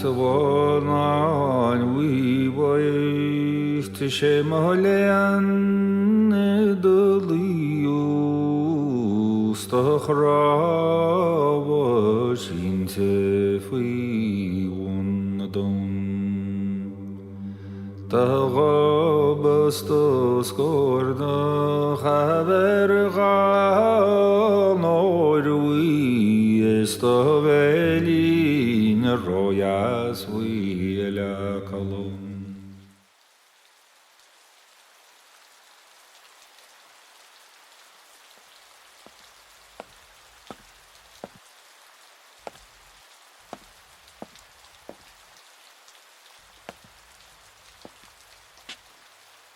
سوالان وی وایف تشمالن دلیوست خرابش این تفی وندون تغابستوس کرده خبر غانوروی استوالین رویاس ویلا کلون.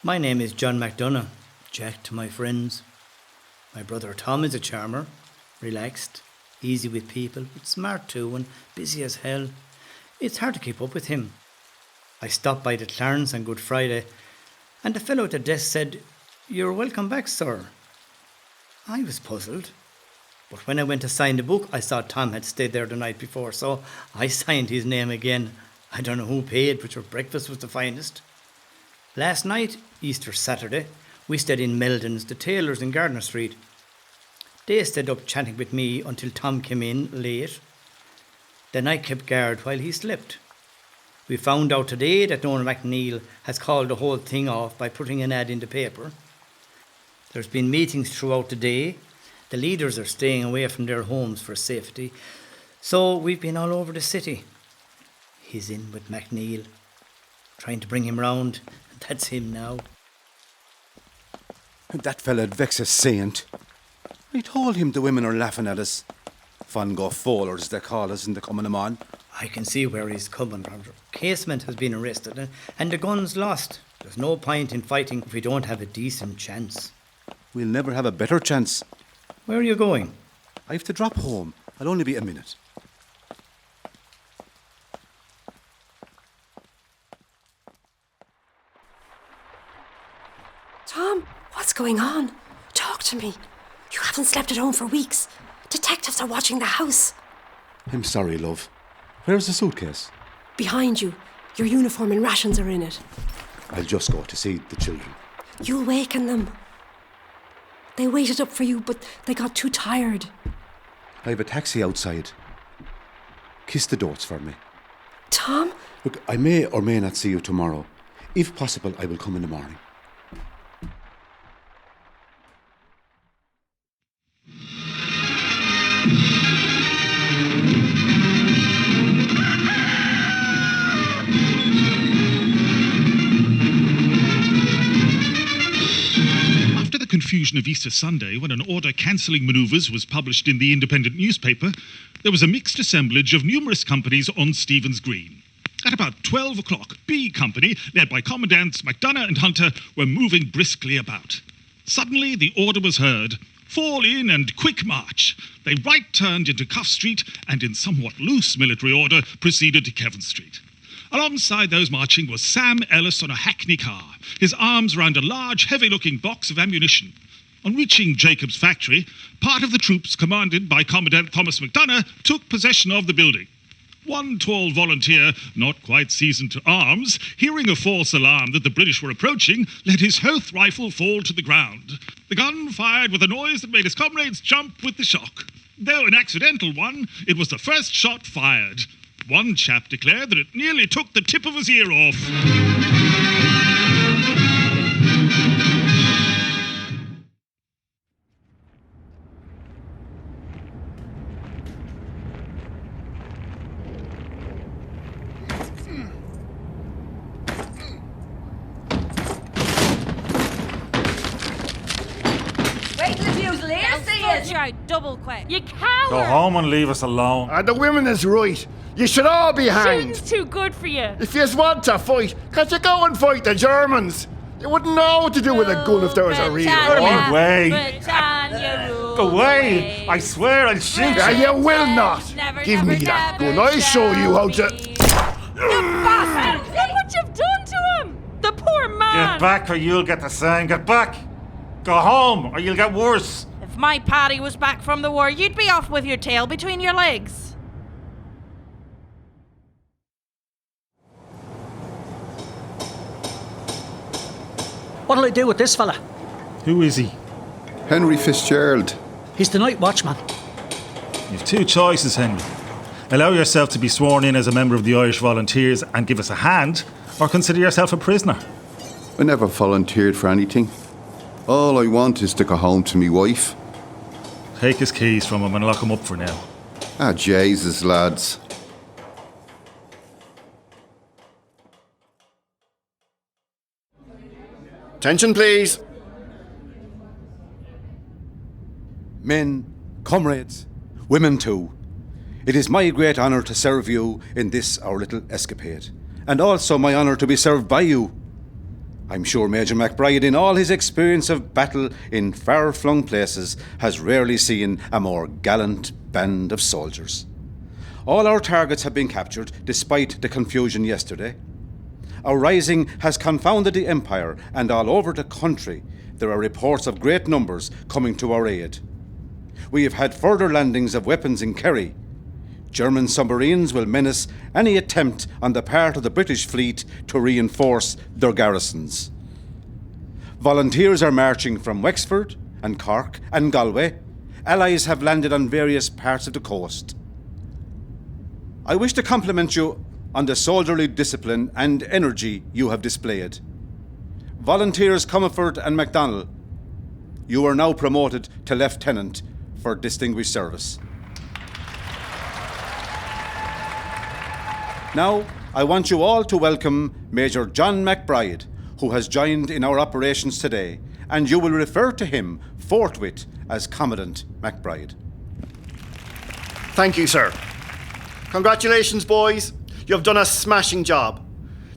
My name is John MacDonagh, Jack to my friends. My brother Tom is a charmer, relaxed, easy with people, but smart too and busy as hell. It's hard to keep up with him. I stopped by the Clarence on Good Friday and the fellow at the desk said, "You're welcome back, sir." I was puzzled, but when I went to sign the book, I saw Tom had stayed there the night before, so I signed his name again. I don't know who paid, but your breakfast was the finest. Last night, Easter Saturday, we stayed in Meldon's, the tailors in Gardner Street. They stayed up chatting with me until Tom came in late. Then I kept guard while he slept. We found out today that Donald McNeil has called the whole thing off by putting an ad in the paper. There's been meetings throughout the day. The leaders are staying away from their homes for safety. So we've been all over the city. He's in with McNeil, trying to bring him round. That's him now. That fella'd vex a saint. I told him the women are laughing at us. Fun go fallers, they call us in the coming on. I can see where he's coming from. Casement has been arrested and the gun's lost. There's no point in fighting if we don't have a decent chance. We'll never have a better chance. Where are you going? I have to drop home. I'll only be a minute. Tom, what's going on? Talk to me. You haven't slept at home for weeks. Detectives are watching the house. I'm sorry, love. Where's the suitcase? Behind you. Your uniform and rations are in it. I'll just go to see the children. You'll waken them. They waited up for you, but they got too tired. I have a taxi outside. Kiss the doors for me. Tom? Look, I may or may not see you tomorrow. If possible, I will come in the morning. Confusion of Easter Sunday, when an order cancelling manoeuvres was published in the Independent newspaper, there was a mixed assemblage of numerous companies on Stephen's Green. At about 12 o'clock, B Company, led by Commandants MacDonagh and Hunter, were moving briskly about. Suddenly, the order was heard, "Fall in and quick march." They right-turned into Cuff Street and, in somewhat loose military order, proceeded to Kevin Street. Alongside those marching was Sam Ellis on a hackney car, his arms round a large, heavy-looking box of ammunition. On reaching Jacob's factory, part of the troops, commanded by Commandant Thomas MacDonagh, took possession of the building. One tall volunteer, not quite seasoned to arms, hearing a false alarm that the British were approaching, let his Hoth rifle fall to the ground. The gun fired with a noise that made his comrades jump with the shock. Though an accidental one, it was the first shot fired. One chap declared that it nearly took the tip of his ear off. Wait till the fuse later, see it! You're double quick. You coward! Go home and leave us alone. The women is right. You should all be hanged. Shooting's too good for you. If you want to fight, can't you go and fight the Germans? You wouldn't know what to do with a gun if there was a real Go war. away. Britannia rule Go away. I swear I'll shoot Yeah, you. you will not. Give me that gun. I'll show you how to... You bastard! Look what you've done to him! The poor man! Get back or you'll get the same. Get back. Go home or you'll get worse. If my Paddy was back from the war, you'd be off with your tail between your legs. What'll I do with this fella? Who is he? Henry Fitzgerald. He's the night watchman. You've two choices, Henry. Allow yourself to be sworn in as a member of the Irish Volunteers and give us a hand, or consider yourself a prisoner. I never volunteered for anything. All I want is to go home to me wife. Take his keys from him and lock him up for now. Ah, Jesus, lads. Attention, please. Men, comrades, women too. It is my great honour to serve you in this our little escapade, and also my honour to be served by you. I'm sure Major MacBride, in all his experience of battle in far-flung places, has rarely seen a more gallant band of soldiers. All our targets have been captured, despite the confusion yesterday. Our rising has confounded the Empire, and all over the country there are reports of great numbers coming to our aid. We have had further landings of weapons in Kerry. German submarines will menace any attempt on the part of the British fleet to reinforce their garrisons. Volunteers are marching from Wexford and Cork and Galway. Allies have landed on various parts of the coast. I wish to compliment you on the soldierly discipline and energy you have displayed. Volunteers Comerford and MacDonagh, you are now promoted to Lieutenant for distinguished service. Now, I want you all to welcome Major John MacBride, who has joined in our operations today, and you will refer to him forthwith as Commandant MacBride. Thank you, sir. Congratulations, boys. You have done a smashing job.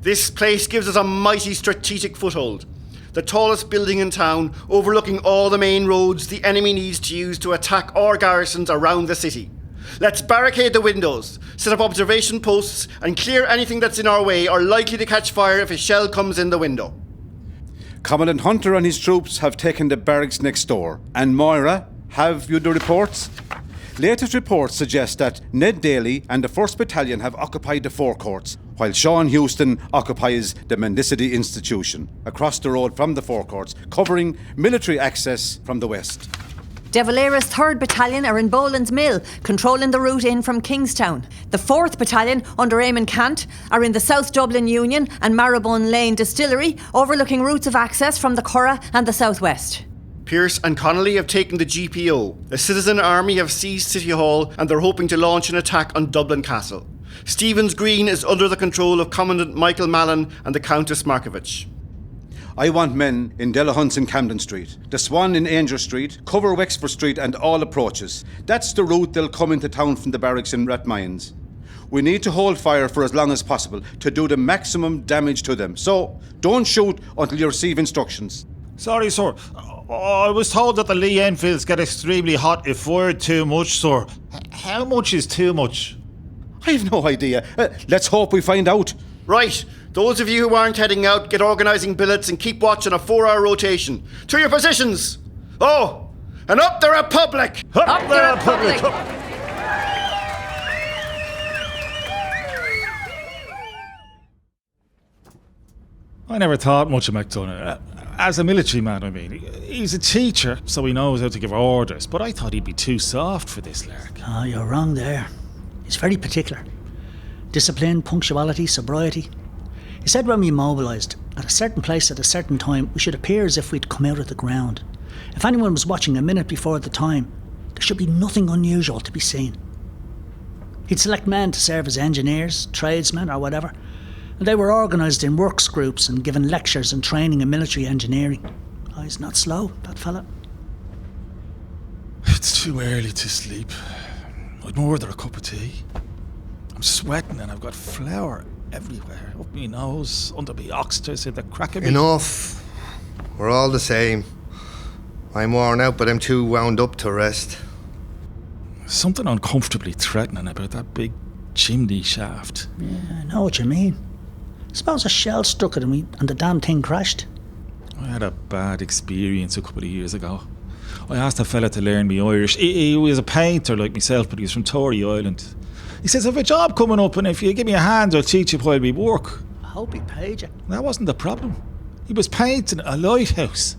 This place gives us a mighty strategic foothold. The tallest building in town, overlooking all the main roads the enemy needs to use to attack our garrisons around the city. Let's barricade the windows, set up observation posts, and clear anything that's in our way or likely to catch fire if a shell comes in the window. Commandant Hunter and his troops have taken the barracks next door. And Moira, have you the reports? Latest reports suggest that Ned Daly and the 1st Battalion have occupied the forecourts, while Sean Houston occupies the Mendicity Institution, across the road from the forecourts, covering military access from the west. De Valera's 3rd Battalion are in Boland's Mill, controlling the route in from Kingstown. The 4th Battalion, under Eamon Cant, are in the South Dublin Union and Marrowbone Lane Distillery, overlooking routes of access from the Curragh and the southwest. Pierce and Connolly have taken the GPO. The citizen army have seized City Hall and they're hoping to launch an attack on Dublin Castle. Stephen's Green is under the control of Commandant Michael Mallon and the Countess Markovich. I want men in Delahunts in Camden Street, the Swan in Ainger Street, cover Wexford Street and all approaches. That's the route they'll come into town from the barracks in Rathmines. We need to hold fire for as long as possible to do the maximum damage to them. So, don't shoot until you receive instructions. Sorry, sir. I was told that the Lee Enfields get extremely hot if fired too much, sir. How much is too much? I've no idea. Let's hope we find out. Right. Those of you who aren't heading out, get organising billets and keep watch on a 4-hour rotation. To your positions! Oh, and up the Republic! Up the Republic! I never thought much of MacDonagh. As a military man, I mean. He's a teacher, so he knows how to give orders, but I thought he'd be too soft for this lark. Oh, you're wrong there. He's very particular. Discipline, punctuality, sobriety. He said when we mobilised, at a certain place at a certain time, we should appear as if we'd come out of the ground. If anyone was watching a minute before the time, there should be nothing unusual to be seen. He'd select men to serve as engineers, tradesmen or whatever, and they were organised in works groups and given lectures and training in military engineering. Oh, he's not slow, that fella. It's too early to sleep. I'd more order a cup of tea. I'm sweating and I've got flour everywhere. Up my nose, under my oxters, in the crack of me. Enough. We're all the same. I'm worn out, but I'm too wound up to rest. Something uncomfortably threatening about that big chimney shaft. Yeah, I know what you mean. Suppose a shell struck it and the damn thing crashed. I had a bad experience a couple of years ago. I asked a fella to learn me Irish. He was a painter like myself, but he was from Tory Island. He says, I've a job coming up and if you give me a hand, I'll teach you while we work. I hope he paid you. That wasn't the problem. He was painting a lighthouse.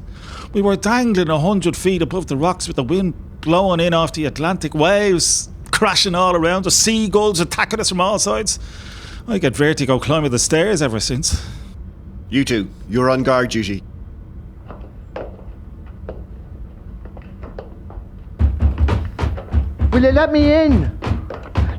We were dangling 100 feet above the rocks with the wind blowing in off the Atlantic, waves crashing all around us, seagulls attacking us from all sides. I get vertigo climbing the stairs ever since. You two, you're on guard duty. Will you let me in?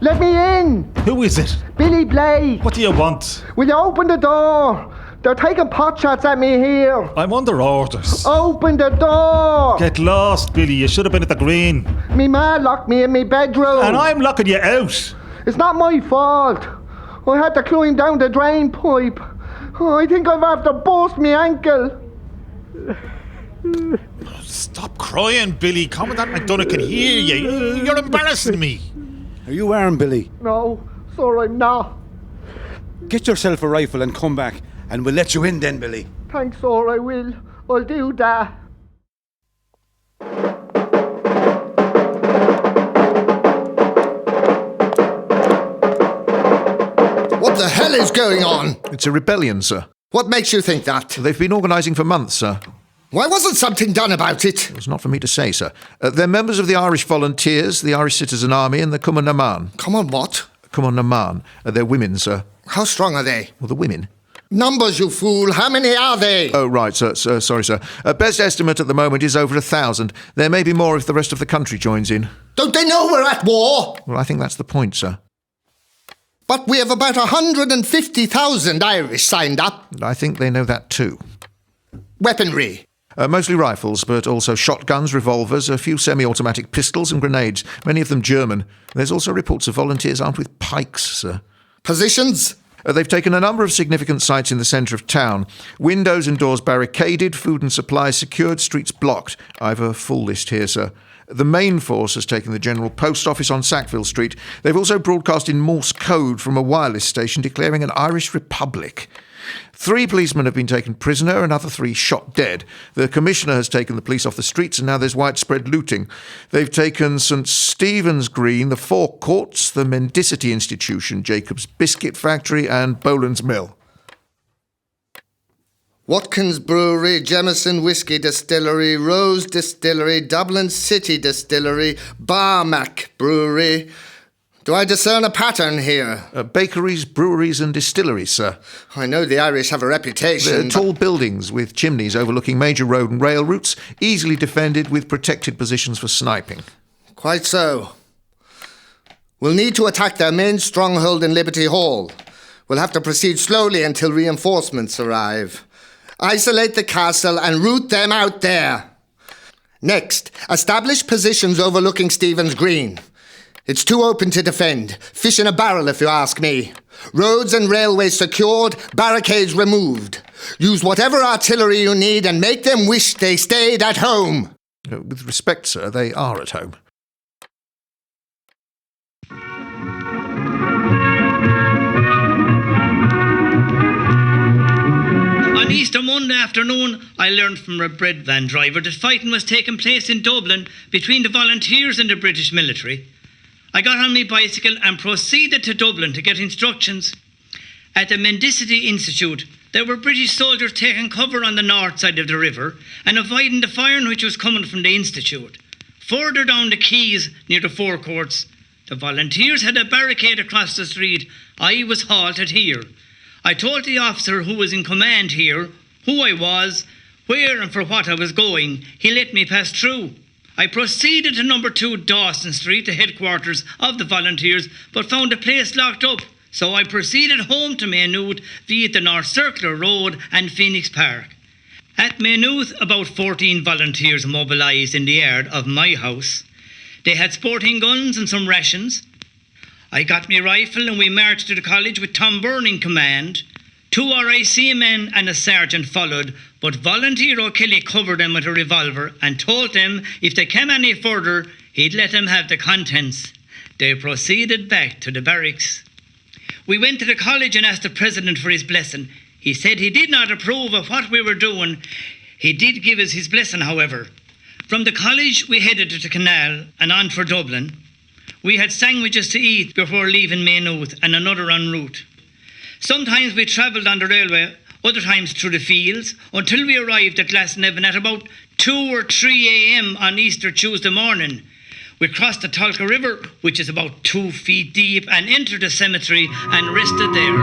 Let me in! Who is it? Billy Blake! What do you want? Will you open the door? They're taking pot shots at me here. I'm under orders. Open the door! Get lost, Billy. You should have been at the Green. Me ma locked me in me bedroom. And I'm locking you out. It's not my fault. I had to climb down the drain pipe. Oh, I think I've have to burst me ankle. Stop crying, Billy. Commandant MacDonagh can hear you. You're embarrassing me. Are you armed, Billy? No, sir, I'm not. Get yourself a rifle and come back, and we'll let you in then, Billy. Thanks, sir, I will. I'll do that. What the hell is going on? It's a rebellion, sir. What makes you think that? They've been organising for months, sir. Why wasn't something done about it? It was not for me to say, sir. They're members of the Irish Volunteers, the Irish Citizen Army and the Commandant. Common what? Commandant. They're women, sir. How strong are they? Well, the women. Numbers, you fool. How many are they? Oh, right, sir. Sorry, sir. Best estimate at the moment is over 1,000. There may be more if the rest of the country joins in. Don't they know we're at war? Well, I think that's the point, sir. But we have about 150,000 Irish signed up. I think they know that too. Weaponry? Mostly rifles, but also shotguns, revolvers, a few semi-automatic pistols and grenades, many of them German. There's also reports of volunteers armed with pikes, sir. Positions? They've taken a number of significant sites in the centre of town. Windows and doors barricaded, food and supplies secured, streets blocked. I've a full list here, sir. The main force has taken the General Post Office on Sackville Street. They've also broadcast in Morse code from a wireless station declaring an Irish Republic. 3 policemen have been taken prisoner, another 3 shot dead. The Commissioner has taken the police off the streets and now there's widespread looting. They've taken St Stephen's Green, the 4 Courts, the Mendicity Institution, Jacob's Biscuit Factory and Boland's Mill. Watkins Brewery, Jameson Whiskey Distillery, Rose Distillery, Dublin City Distillery, Barmac Brewery. Do I discern a pattern here? Bakeries, breweries and distilleries, sir. I know the Irish have a reputation. They're tall buildings with chimneys overlooking major road and rail routes, easily defended with protected positions for sniping. Quite so. We'll need to attack their main stronghold in Liberty Hall. We'll have to proceed slowly until reinforcements arrive. Isolate the castle and root them out there. Next, establish positions overlooking Stephen's Green. It's too open to defend. Fish in a barrel, if you ask me. Roads and railways secured, barricades removed. Use whatever artillery you need and make them wish they stayed at home. With respect, sir, they are at home. On Easter Monday afternoon, I learned from a bread van driver that fighting was taking place in Dublin between the volunteers and the British military. I got on my bicycle and proceeded to Dublin to get instructions. At the Mendicity Institute, there were British soldiers taking cover on the north side of the river and avoiding the firing which was coming from the institute. Further down the quays near the 4 Courts, the volunteers had a barricade across the street. I was halted here. I told the officer who was in command here who I was, where and for what I was going. He let me pass through. I proceeded to number 2 Dawson Street, the headquarters of the volunteers, but found the place locked up. So I proceeded home to Maynooth via the North Circular Road and Phoenix Park. At Maynooth, about 14 volunteers mobilised in the yard of my house. They had sporting guns and some rations. I got my rifle and we marched to the college with Tom Byrne in command. 2 RIC men and a sergeant followed, but Volunteer O'Kelly covered them with a revolver and told them if they came any further, he'd let them have the contents. They proceeded back to the barracks. We went to the college and asked the president for his blessing. He said he did not approve of what we were doing. He did give us his blessing, however. From the college, we headed to the canal and on for Dublin. We had sandwiches to eat before leaving Maynooth and another en route. Sometimes we travelled on the railway other times through the fields, until we arrived at Glasnevin at about 2 or 3 a.m. on Easter Tuesday morning. We crossed the Tolka River, which is about 2 feet deep, and entered the cemetery and rested there.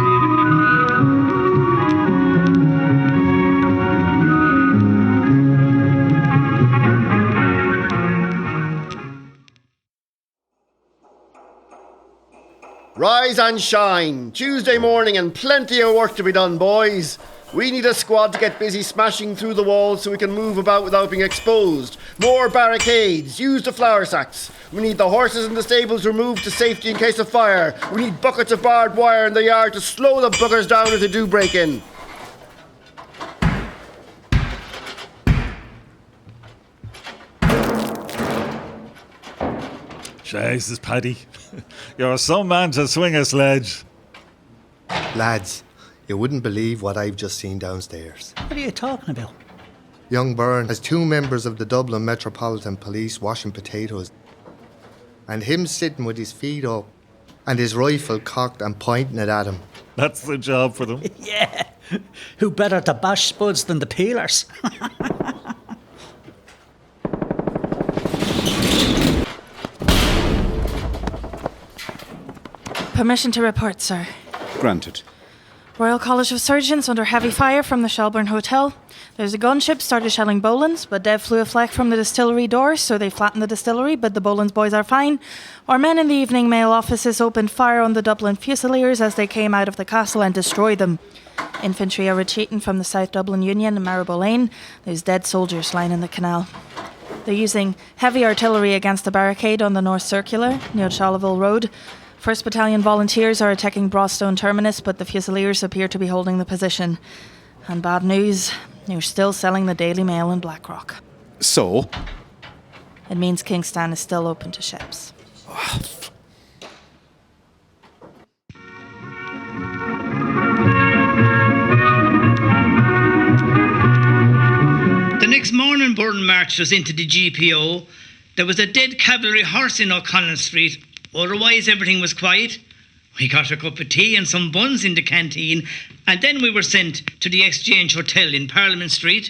Rise and shine. Tuesday morning and plenty of work to be done, boys. We need a squad to get busy smashing through the walls so we can move about without being exposed. More barricades. Use the flour sacks. We need the horses in the stables removed to safety in case of fire. We need buckets of barbed wire in the yard to slow the buggers down if they do break in. Jesus, Paddy. You're some man to swing a sledge. Lads, you wouldn't believe what I've just seen downstairs. What are you talking about? Young Byrne has 2 members of the Dublin Metropolitan Police washing potatoes. And him sitting with his feet up and his rifle cocked and pointing it at him. That's the job for them. Yeah. Who better to bash spuds than the peelers? Permission to report, sir. Granted. Royal College of Surgeons under heavy fire from the Shelbourne Hotel. There's a gunship started shelling Boland's, but Dev flew a flak from the distillery door, so they flattened the distillery, but the Boland's boys are fine. Our men in the evening mail offices opened fire on the Dublin Fusiliers as they came out of the castle and destroyed them. Infantry are retreating from the South Dublin Union and Marylebone Lane. There's dead soldiers lying in the canal. They're using heavy artillery against the barricade on the North Circular, near Charleville Road. 1st Battalion volunteers are attacking Broadstone Terminus, but the Fusiliers appear to be holding the position. And bad news, you're still selling the Daily Mail in Blackrock. So? It means Kingston is still open to ships. The next morning, Burton marched us into the GPO. There was a dead cavalry horse in O'Connell Street. Otherwise, everything was quiet. We got a cup of tea and some buns in the canteen, and then we were sent to the Exchange Hotel in Parliament Street.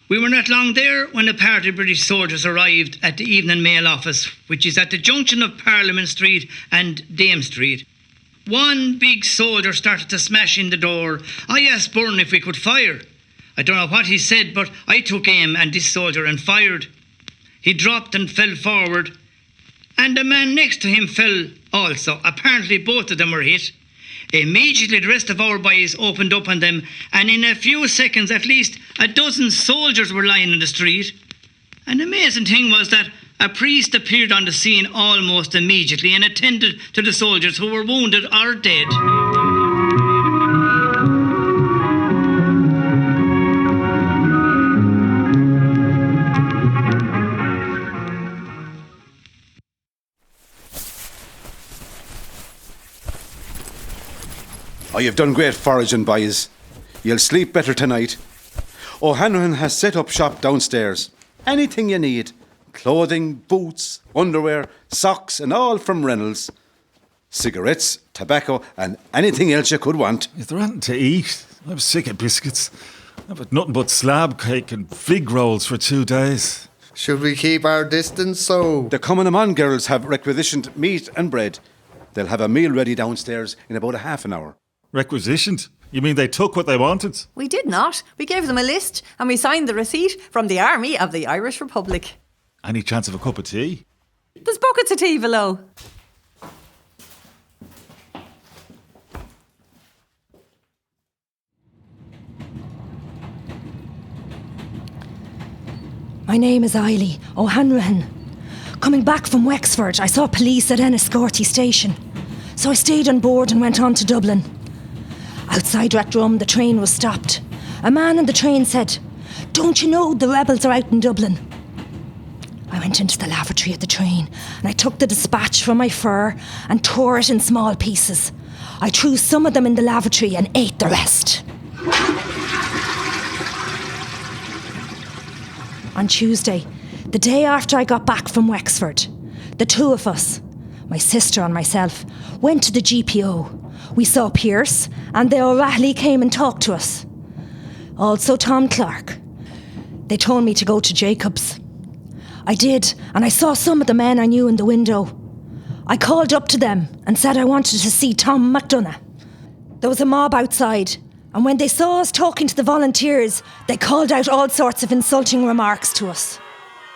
We were not long there when a party of British soldiers arrived at the Evening Mail office, which is at the junction of Parliament Street and Dame Street. One big soldier started to smash in the door. I asked Byrne if we could fire. I don't know what he said, but I took aim at this soldier and fired. He dropped and fell forward, and the man next to him fell also. Apparently both of them were hit. Immediately the rest of our boys opened up on them, and in a few seconds at least a dozen soldiers were lying in the street. An amazing thing was that a priest appeared on the scene almost immediately and attended to the soldiers who were wounded or dead. Oh, you've done great foraging, boys. You'll sleep better tonight. O'Hanlon has set up shop downstairs. Anything you need. Clothing, boots, underwear, socks and all from Reynolds. Cigarettes, tobacco and anything else you could want. Is there anything to eat? I'm sick of biscuits. I've had nothing but slab cake and fig rolls for 2 days. Should we keep our distance, so? The coming on girls have requisitioned meat and bread. They'll have a meal ready downstairs in about a half an hour. Requisitioned? You mean they took what they wanted? We did not. We gave them a list and we signed the receipt from the Army of the Irish Republic. Any chance of a cup of tea? There's buckets of tea below. My name is Eiley O'Hanrahan. Coming back from Wexford, I saw police at Enniscorthy station. So I stayed on board and went on to Dublin. Outside Rathdrum, the train was stopped. A man on the train said, "Don't you know the rebels are out in Dublin?" I went into the lavatory at the train and I took the dispatch from my fur and tore it in small pieces. I threw some of them in the lavatory and ate the rest. On Tuesday, the day after I got back from Wexford, the 2 of us, my sister and myself, went to the GPO. We saw Pierce and the O'Reilly came and talked to us. Also Tom Clark. They told me to go to Jacob's. I did, and I saw some of the men I knew in the window. I called up to them and said I wanted to see Tom MacDonagh. There was a mob outside, and when they saw us talking to the volunteers, they called out all sorts of insulting remarks to us.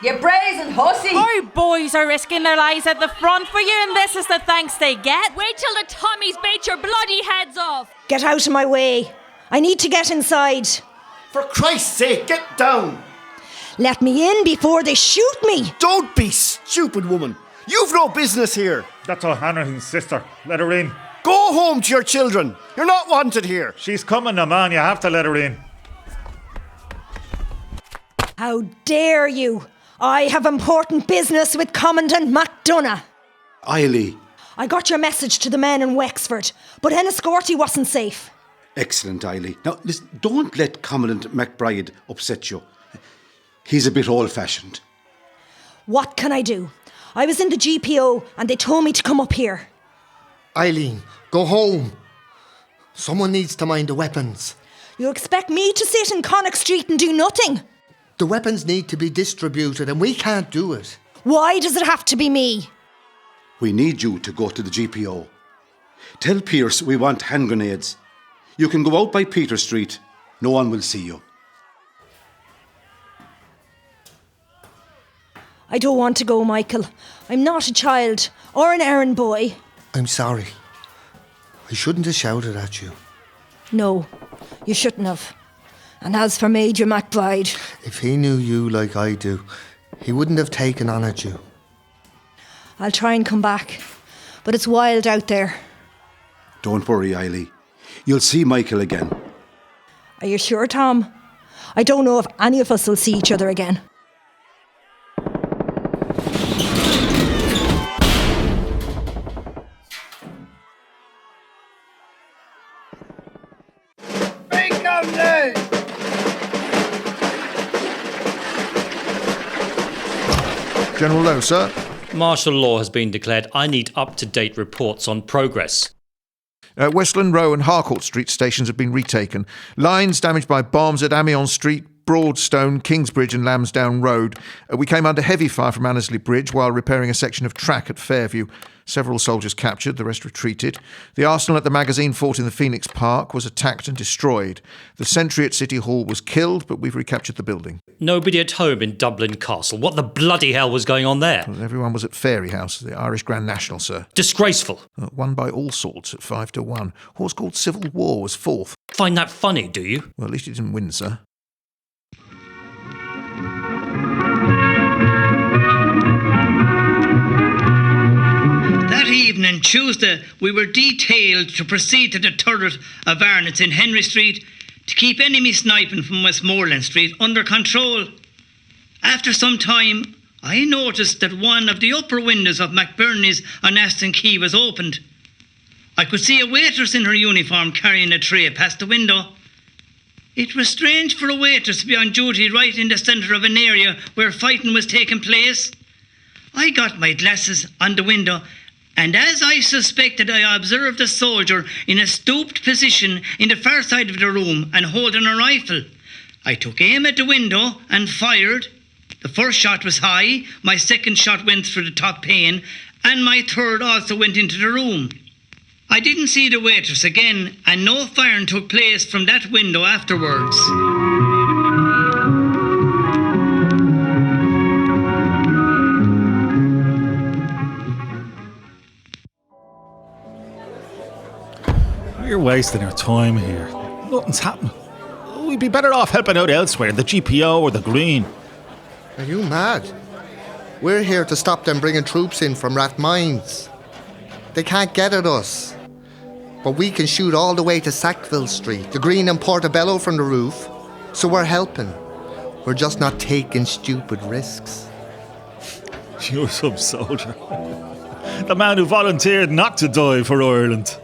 You brazen hussy! Our boys are risking their lives at the front for you, and this is the thanks they get. Wait till the Tommies bait your bloody heads off! Get out of my way. I need to get inside. For Christ's sake, get down! Let me in before they shoot me. Don't be stupid, woman. You've no business here. That's O'Hanrahan's sister. Let her in. Go home to your children. You're not wanted here. She's coming, now, man. You have to let her in. How dare you? I have important business with Commandant MacDonagh. Eiley. I got your message to the men in Wexford, but Enniscorthy wasn't safe. Excellent, Eiley. Now, listen, don't let Commandant MacBride upset you. He's a bit old-fashioned. What can I do? I was in the GPO and they told me to come up here. Eileen, go home. Someone needs to mind the weapons. You expect me to sit in Connacht Street and do nothing? The weapons need to be distributed and we can't do it. Why does it have to be me? We need you to go to the GPO. Tell Pierce we want hand grenades. You can go out by Peter Street. No one will see you. I don't want to go, Michael. I'm not a child or an errand boy. I'm sorry. I shouldn't have shouted at you. No, you shouldn't have. And as for Major MacBride... If he knew you like I do, he wouldn't have taken on at you. I'll try and come back, but it's wild out there. Don't worry, Eiley. You'll see Michael again. Are you sure, Tom? I don't know if any of us will see each other again. General Lowe, sir. Martial law has been declared. I need up-to-date reports on progress. Westland Row and Harcourt Street stations have been retaken. Lines damaged by bombs at Amiens Street, Broadstone, Kingsbridge and Lambsdown Road. We came under heavy fire from Annesley Bridge while repairing a section of track at Fairview. Several soldiers captured, the rest retreated. The arsenal at the magazine fort in the Phoenix Park was attacked and destroyed. The sentry at City Hall was killed, but we've recaptured the building. Nobody at home in Dublin Castle. What the bloody hell was going on there? Well, everyone was at Fairy House, the Irish Grand National, sir. Disgraceful. Won by all sorts at 5-1. Horse called Civil War was fourth. Find that funny, do you? Well, at least he didn't win, sir. That evening, Tuesday, we were detailed to proceed to the turret of Arnott's in Henry Street to keep enemy sniping from Westmoreland Street under control. After some time, I noticed that one of the upper windows of McBurney's on Aston Quay was opened. I could see a waitress in her uniform carrying a tray past the window. It was strange for a waitress to be on duty right in the centre of an area where fighting was taking place. I got my glasses on the window, and as I suspected, I observed a soldier in a stooped position in the far side of the room and holding a rifle. I took aim at the window and fired. The first shot was high, my second shot went through the top pane, and my third also went into the room. I didn't see the waitress again, and no firing took place from that window afterwards. You're wasting our time here. Nothing's happening. We'd be better off helping out elsewhere, the GPO or the Green. Are you mad? We're here to stop them bringing troops in from Rathmines. They can't get at us. But we can shoot all the way to Sackville Street, the Green and Portobello from the roof. So we're helping. We're just not taking stupid risks. You're some soldier. The man who volunteered not to die for Ireland.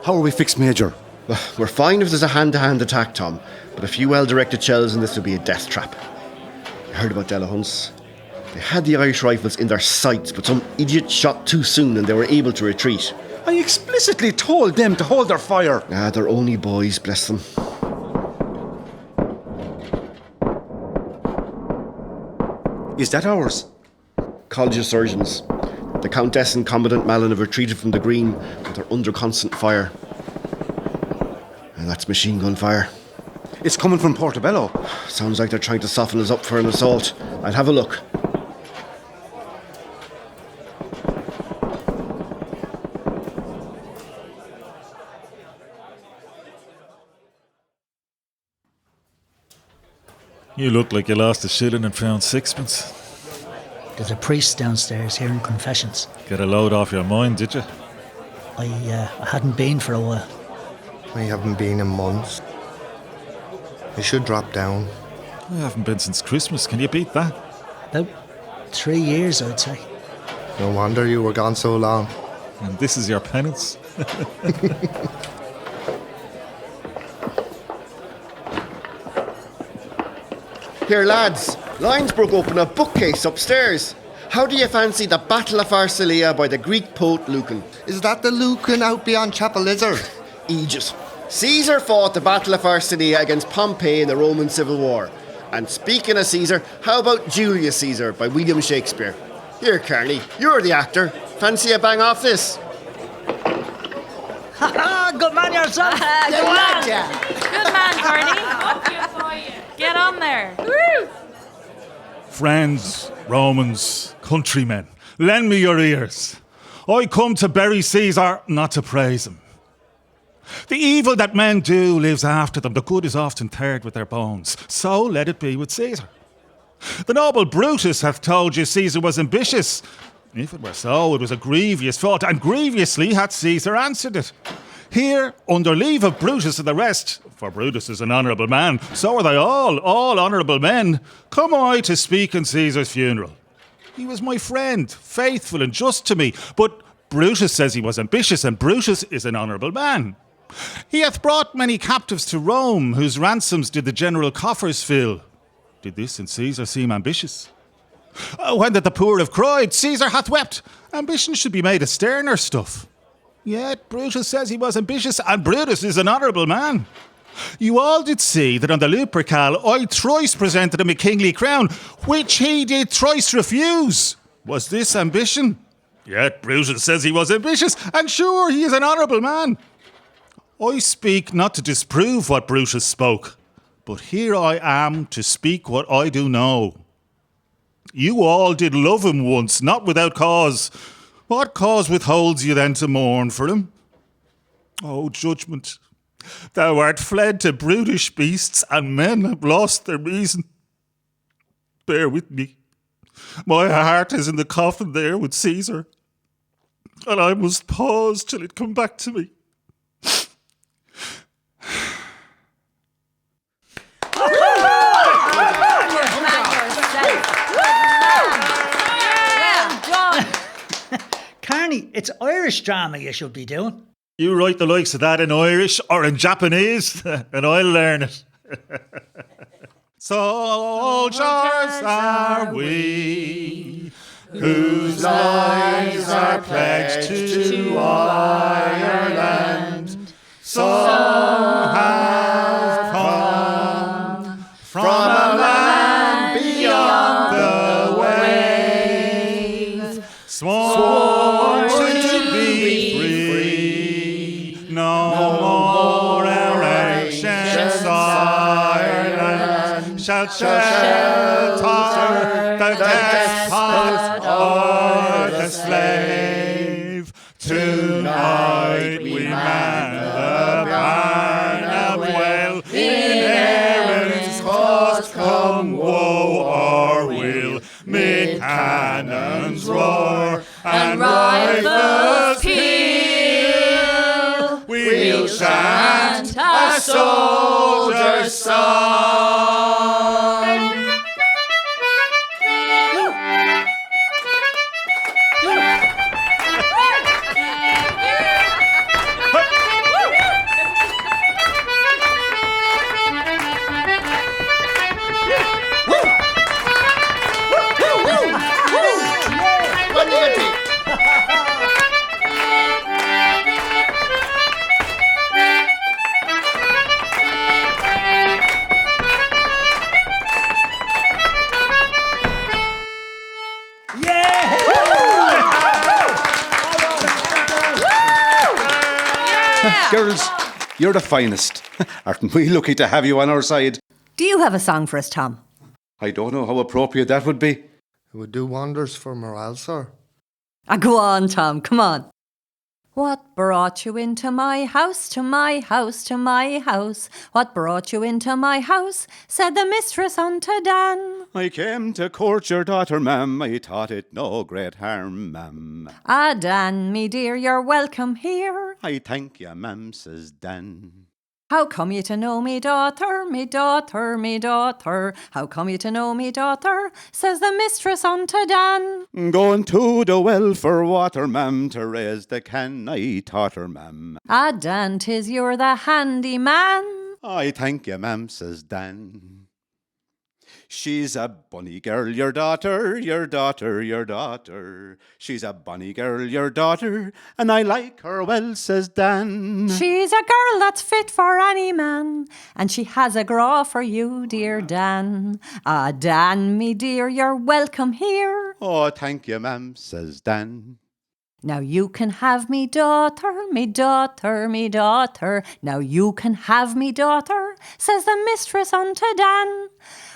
How are we fixed, Major? We're fine if there's a hand-to-hand attack, Tom, but a few well-directed shells and this would be a death trap. I heard about Delahunts. They had the Irish rifles in their sights, but some idiot shot too soon and they were able to retreat. I explicitly told them to hold their fire. Ah, they're only boys, bless them. Is that ours? College of Surgeons. The Countess and Commandant Malin have retreated from the Green, but they're under constant fire. And that's machine gun fire. It's coming from Portobello. Sounds like they're trying to soften us up for an assault. I'll have a look. You look like you lost a shilling and found sixpence. There's a priest downstairs hearing confessions. Get a load off your mind, did you? I hadn't been for a while. I haven't been in months. I should drop down. I haven't been since Christmas. Can you beat that? About 3 years, I'd say. No wonder you were gone so long. And this is your penance? Here, lads, lines broke open a bookcase upstairs. How do you fancy the Battle of Pharsalia by the Greek poet Lucan? Is that the Lucan out beyond Chapel Lizard? Aegis. Caesar fought the Battle of Pharsalia against Pompey in the Roman Civil War. And speaking of Caesar, how about Julius Caesar by William Shakespeare? Here, Carney, you're the actor. Fancy a bang off this? Ha! Good man yourself! Good man! Good man, Carney. Get on there. Woo! Friends, Romans, countrymen, lend me your ears. I come to bury Caesar, not to praise him. The evil that men do lives after them. The good is often interred with their bones. So let it be with Caesar. The noble Brutus hath told you Caesar was ambitious. If it were so, it was a grievous fault, and grievously hath Caesar answered it. Here, under leave of Brutus and the rest, for Brutus is an honourable man, so are they all honourable men, come I to speak in Caesar's funeral. He was my friend, faithful and just to me, but Brutus says he was ambitious, and Brutus is an honourable man. He hath brought many captives to Rome, whose ransoms did the general coffers fill. Did this in Caesar seem ambitious? When that the poor have cried, Caesar hath wept. Ambition should be made a sterner stuff. Yet Brutus says he was ambitious, and Brutus is an honourable man. You all did see that on the Lupercal I thrice presented him a kingly crown, which he did thrice refuse. Was this ambition? Yet Brutus says he was ambitious, and sure he is an honourable man. I speak not to disprove what Brutus spoke, but here I am to speak what I do know. You all did love him once, not without cause. What cause withholds you then to mourn for him? O judgment, thou art fled to brutish beasts, and men have lost their reason. Bear with me. My heart is in the coffin there with Caesar, and I must pause till it come back to me. Carney, it's Irish drama you should be doing. You write the likes of that in Irish or in Japanese, and I'll learn it. Soldiers are we, whose lives are pledged to Ireland. Some have come from a land beyond the wave, sworn to be free. No more our ancient Ireland shall shelter the despot or the slave. Tonight we man the barn of well, in Erin's cost come woe or will, mid cannons roar and rifles peal. We'll chant a soldier's song. Girls, you're the finest. Aren't we lucky to have you on our side? Do you have a song for us, Tom? I don't know how appropriate that would be. It would do wonders for morale, sir. Go on, Tom, come on. What brought you into my house, to my house, to my house? What brought you into my house? Said the mistress unto Dan. I came to court your daughter, ma'am. I thought it no great harm, ma'am. Ah, Dan, me dear, you're welcome here. I thank you, ma'am, says Dan. How come you to know me daughter, me daughter, me daughter? How come you to know me daughter? Says the mistress unto Dan. Going to the well for water, ma'am, to raise the can. I taught her, ma'am. Ah, Dan, 'tis you're the handy man. I thank you, ma'am, says Dan. She's a bonny girl, your daughter, your daughter, your daughter. She's a bonny girl, your daughter, and I like her well, says Dan. She's a girl that's fit for any man, and she has a graw for you, dear Dan. Ah, Dan, me dear, you're welcome here. Oh, thank you, ma'am, says Dan. Now you can have me daughter, me daughter, me daughter. Now you can have me daughter, says the mistress unto Dan.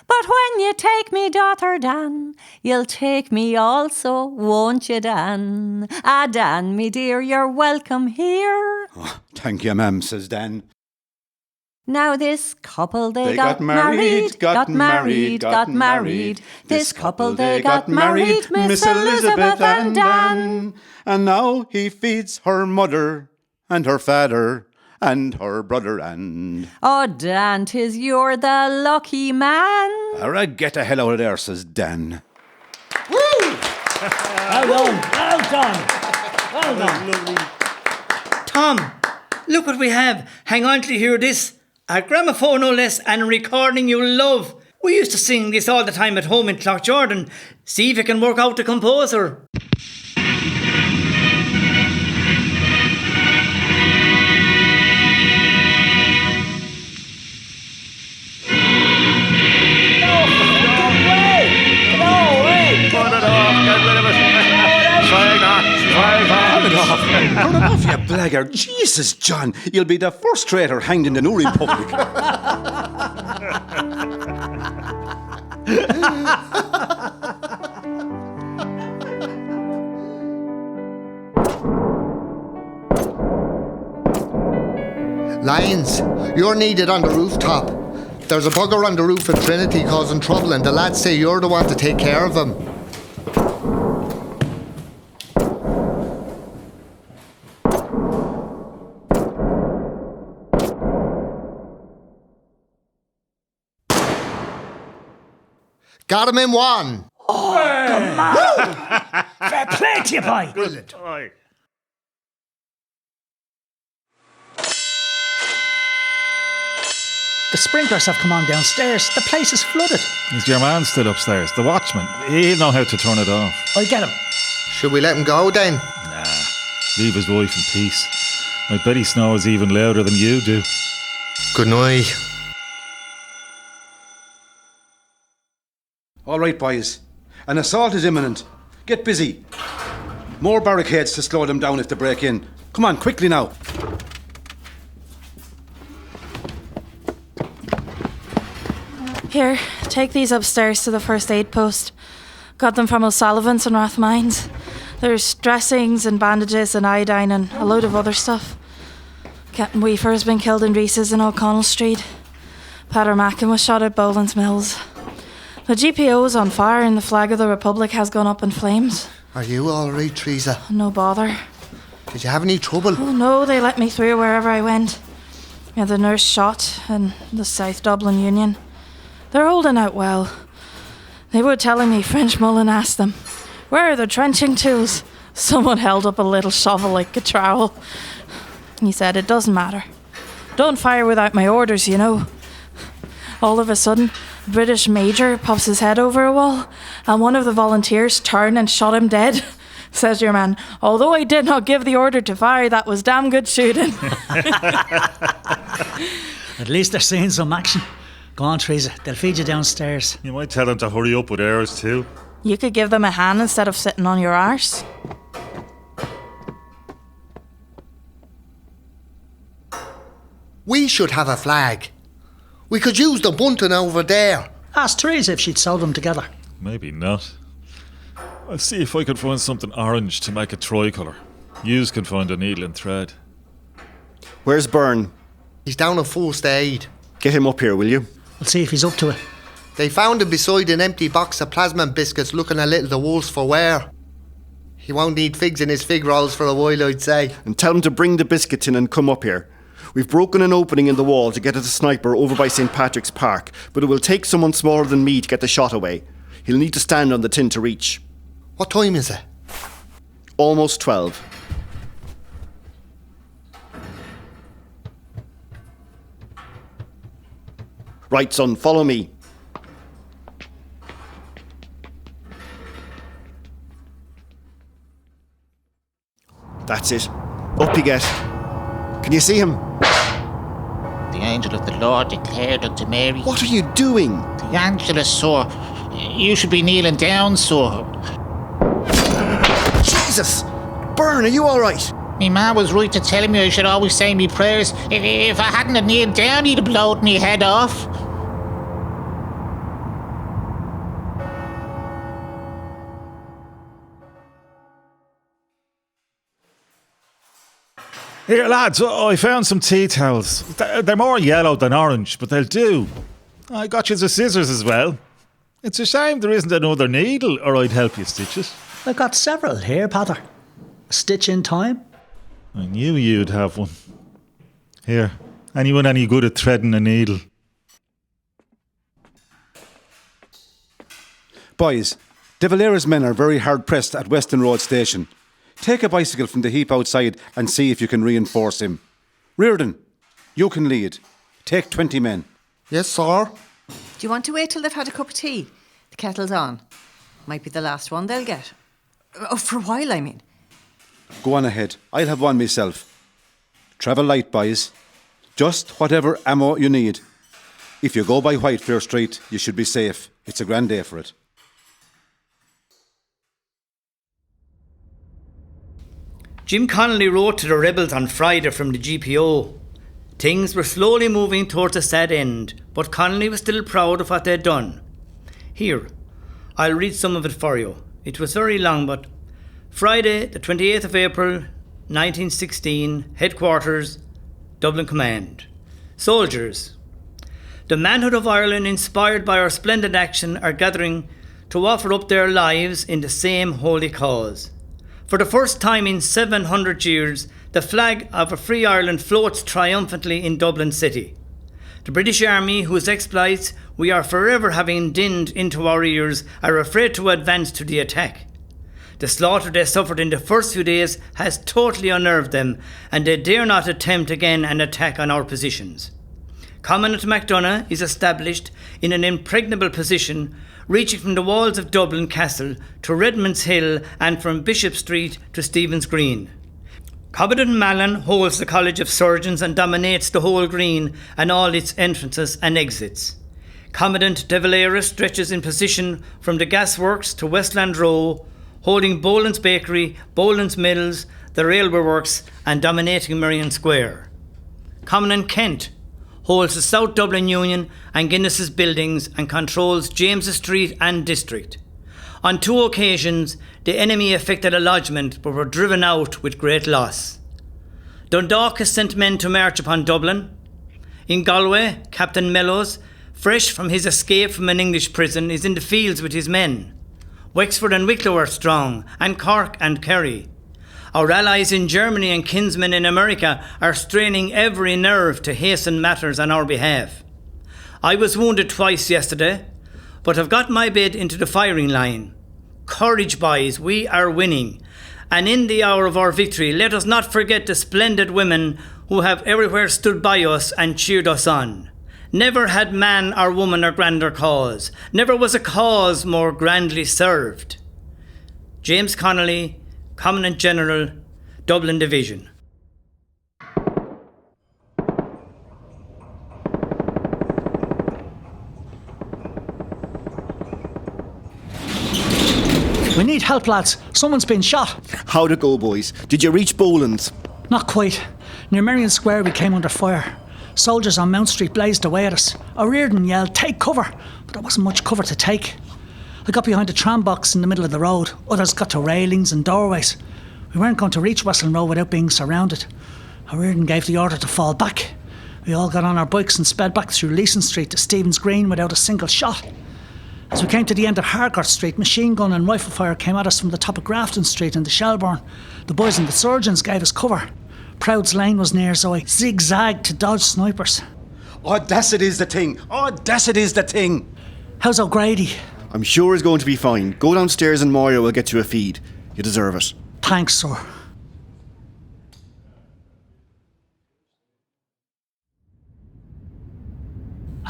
But when you take me daughter, Dan, you'll take me also, won't you, Dan? Ah, Dan, me dear, you're welcome here. Oh, thank you, ma'am, says Dan. Now this couple they got married, got married, got married. This couple they got married, Miss Elizabeth and Dan. And now he feeds her mother and her father and her brother and... Oh, Dan, 'tis you're the lucky man. Alright, get the hell out of there, says Dan. Woo! Well done, well done, well done. Tom, look what we have. Hang on till you hear this. A gramophone, no less, and a recording you'll love. We used to sing this all the time at home in Cloughjordan. See if you can work out the composer. Turn it off, you blackguard. Jesus, John, you'll be the first traitor hanged in the Newry public. Lions, you're needed on the rooftop. There's a bugger on the roof at Trinity causing trouble, and the lads say you're the one to take care of him. Got him in one. Oh, come on. Fair play to you, boy. Brilliant. The sprinklers have come on downstairs. The place is flooded. Is your man still upstairs? The watchman. He'll know how to turn it off. I'll get him. Should we let him go then? Nah, leave his wife in peace. I bet he snores even louder than you do. Good night. All right, boys. An assault is imminent. Get busy. More barricades to slow them down if they break in. Come on, quickly now. Here, take these upstairs to the first aid post. Got them from O'Sullivan's and Rathmines. There's dressings and bandages and iodine and a load of other stuff. Captain Weaver has been killed in Reese's in O'Connell Street. Pater Mackin was shot at Boland's Mills. The GPO is on fire and the flag of the Republic has gone up in flames. Are you all right, Teresa? No bother. Did you have any trouble? Oh no, they let me through wherever I went. Yeah, the nurse shot and the South Dublin Union. They're holding out well. They were telling me French Mullen asked them, "Where are the trenching tools?" Someone held up a little shovel like a trowel. He said, "It doesn't matter. Don't fire without my orders, you know." All of a sudden, a British major pops his head over a wall, and one of the volunteers turned and shot him dead. Says your man, "Although I did not give the order to fire, that was damn good shooting." At least they're seeing some action. Go on, Teresa. They'll feed you downstairs. You might tell them to hurry up with ours too. You could give them a hand instead of sitting on your arse. We should have a flag. We could use the bunting over there. Ask Theresa if she'd sew them together. Maybe not. I'll see if I can find something orange to make a tricolour. Yous can find a needle and thread. Where's Byrne? He's down at first aid. Get him up here, will you? We'll see if he's up to it. They found him beside an empty box of plasma biscuits looking a little the worse for wear. He won't need figs in his fig rolls for a while, I'd say. And tell him to bring the biscuits in and come up here. We've broken an opening in the wall to get at the sniper over by St. Patrick's Park, but it will take someone smaller than me to get the shot away. He'll need to stand on the tin to reach. What time is it? Almost 12. Right, son, follow me. That's it. Up you get. Can you see him? The angel of the Lord declared unto Mary. What are you doing? The Angelus, sir. You should be kneeling down, sir. Jesus! Byrne, are you alright? Me ma was right to tell me I should always say me prayers. If I hadn't have kneeled down, he'd have blowed me head off. Here, lads, I found some tea towels. They're more yellow than orange, but they'll do. I got you the scissors as well. It's a shame there isn't another needle, or I'd help you stitch it. I've got several here, Pater. A stitch in time. I knew you'd have one. Here, anyone any good at threading a needle? Boys, De Valera's men are very hard pressed at Weston Road Station. Take a bicycle from the heap outside and see if you can reinforce him. Reardon, you can lead. Take 20 men. Yes, sir. Do you want to wait till they've had a cup of tea? The kettle's on. Might be the last one they'll get. Oh, for a while, I mean. Go on ahead. I'll have one myself. Travel light, boys. Just whatever ammo you need. If you go by Whitefair Street, you should be safe. It's a grand day for it. Jim Connolly wrote to the rebels on Friday from the GPO. Things were slowly moving towards a sad end, but Connolly was still proud of what they'd done. Here, I'll read some of it for you. It was very long, but Friday, the 28th of April, 1916, Headquarters, Dublin Command. Soldiers, the manhood of Ireland, inspired by our splendid action, are gathering to offer up their lives in the same holy cause. For the first time in 700 years, the flag of a free Ireland floats triumphantly in Dublin City. The British Army, whose exploits we are forever having dinned into our ears, are afraid to advance to the attack. The slaughter they suffered in the first few days has totally unnerved them, and they dare not attempt again an attack on our positions. Commandant MacDonagh is established in an impregnable position, reaching from the walls of Dublin Castle to Redmond's Hill and from Bishop Street to Stephen's Green. Commandant Mallon holds the College of Surgeons and dominates the whole green and all its entrances and exits. Commandant De Valera stretches in position from the gasworks to Westland Row, holding Boland's Bakery, Boland's Mills, the railway works and dominating Merrion Square. Commandant Kent holds the South Dublin Union and Guinness's buildings and controls James's Street and district. On 2 occasions, the enemy effected a lodgment but were driven out with great loss. Dundalk has sent men to march upon Dublin. In Galway, Captain Mellows, fresh from his escape from an English prison, is in the fields with his men. Wexford and Wicklow are strong, and Cork and Kerry. Our allies in Germany and kinsmen in America are straining every nerve to hasten matters on our behalf. I was wounded twice yesterday, but have got my bid into the firing line. Courage, boys, we are winning. And in the hour of our victory, let us not forget the splendid women who have everywhere stood by us and cheered us on. Never had man or woman a grander cause. Never was a cause more grandly served. James Connolly, Commandant General, Dublin Division. We need help, lads. Someone's been shot. How'd it go, boys? Did you reach Boland's? Not quite. Near Merrion Square we came under fire. Soldiers on Mount Street blazed away at us. O'Riordan yelled, "Take cover!" But there wasn't much cover to take. I got behind a tram box in the middle of the road. Others got to railings and doorways. We weren't going to reach Westland Road without being surrounded. O'Riordan gave the order to fall back. We all got on our bikes and sped back through Leeson Street to Stephen's Green without a single shot. As we came to the end of Harcourt Street, machine gun and rifle fire came at us from the top of Grafton Street and the Shelbourne. The boys and the surgeons gave us cover. Proud's Lane was near, so I zigzagged to dodge snipers. Audacity is the thing. Audacity is the thing. How's O'Grady? I'm sure he's going to be fine. Go downstairs and Moira will get you a feed. You deserve it. Thanks, sir.